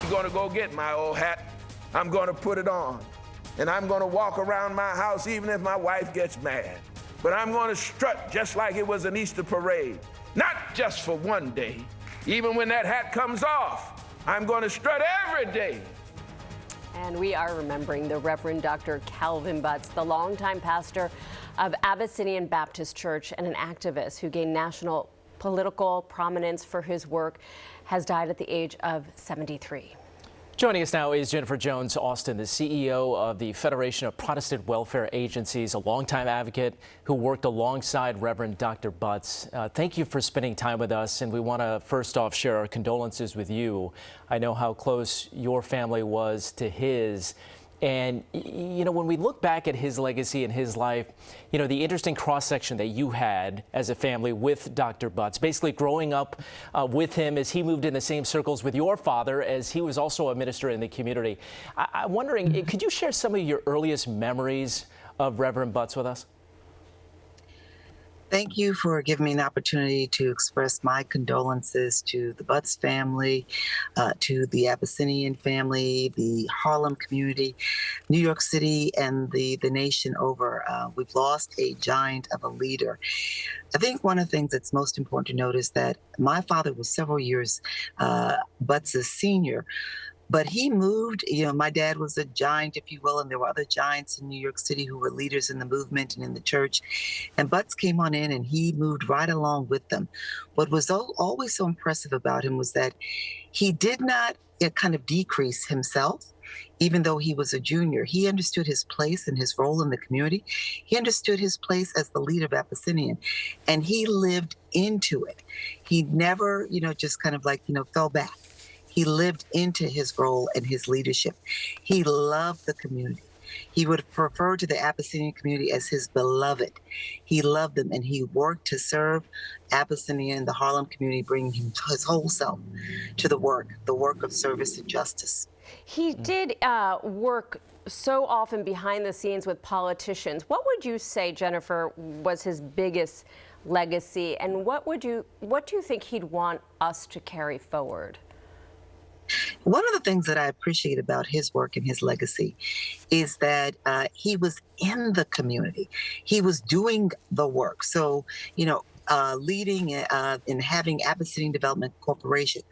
I'm going to go get my old hat. I'm going to put it on. And I'm going to walk around my house even if my wife gets mad. But I'm going to strut just like it was an Easter parade. Not just for one day. Even when that hat comes off, I'm going to strut every day. And we are remembering the Reverend Dr. Calvin Butts, the longtime pastor of Abyssinian Baptist Church and an activist who gained national political prominence for his work, has died at the age of 73. Joining us now is Jennifer Jones Austin, the CEO of the Federation of Protestant Welfare Agencies, a longtime advocate who worked alongside Reverend Dr. Butts. Thank you for spending time with us, and we want to first off share our condolences with you. I know how close your family was to his. And, you know, when we look back at his legacy and his life, you know, the interesting cross-section that you had as a family with Dr. Butts, basically growing up with him as he moved in the same circles with your father, as he was also a minister in the community. I'm wondering, could you share some of your earliest memories of Reverend Butts with us? Thank you for giving me an opportunity to express my condolences to the Butts family, to the Abyssinian family, the Harlem community, New York City, and the nation over. We've lost a giant of a leader. I think one of the things that's most important to note is that my father was several years Butts' senior. But he moved, you know, my dad was a giant, if you will, and there were other giants in New York City who were leaders in the movement and in the church. And Butts came on in and he moved right along with them. What was always so impressive about him was that he did not kind of decrease himself. Even though he was a junior, he understood his place and his role in the community. He understood his place as the leader of Abyssinian, and he lived into it. He never, you know, just kind of like, you know, fell back. He lived into his role and his leadership. He loved the community. He would refer to the Abyssinian community as his beloved. He loved them, and he worked to serve Abyssinian, the Harlem community, bringing his whole self to the work of service and justice. He did work so often behind the scenes with politicians. What would you say, Jennifer, was his biggest legacy, and what do you think he'd want us to carry forward? One of the things that I appreciate about his work and his legacy is that he was in the community. He was doing the work. So, you know, leading and having Abyssinian Development Corporation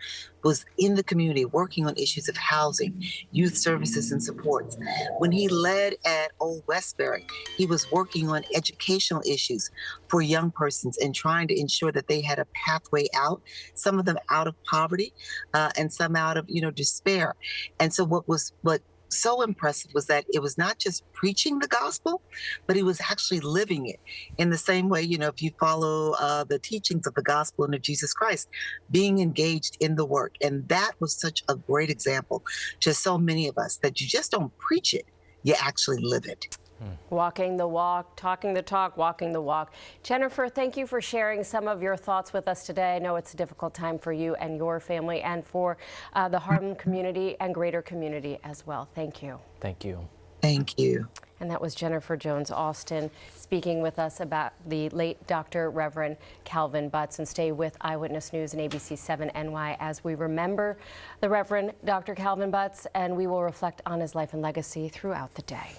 was in the community working on issues of housing, youth services and supports. When he led at Old Westbury, he was working on educational issues for young persons and trying to ensure that they had a pathway out, some of them out of poverty and some out of, you know, despair. And so what so impressive was that it was not just preaching the gospel, but he was actually living it in the same way, you know, if you follow the teachings of the gospel and of Jesus Christ, being engaged in the work. And that was such a great example to so many of us, that you just don't preach it, you actually live it. Walking the walk, talking the talk, walking the walk. Jennifer, thank you for sharing some of your thoughts with us today. I know it's a difficult time for you and your family, and for the Harlem community and greater community as well. Thank you. Thank you. Thank you. And that was Jennifer Jones Austin speaking with us about the late Dr. Reverend Calvin Butts. And stay with Eyewitness News and ABC 7 NY as we remember the Reverend Dr. Calvin Butts, and we will reflect on his life and legacy throughout the day.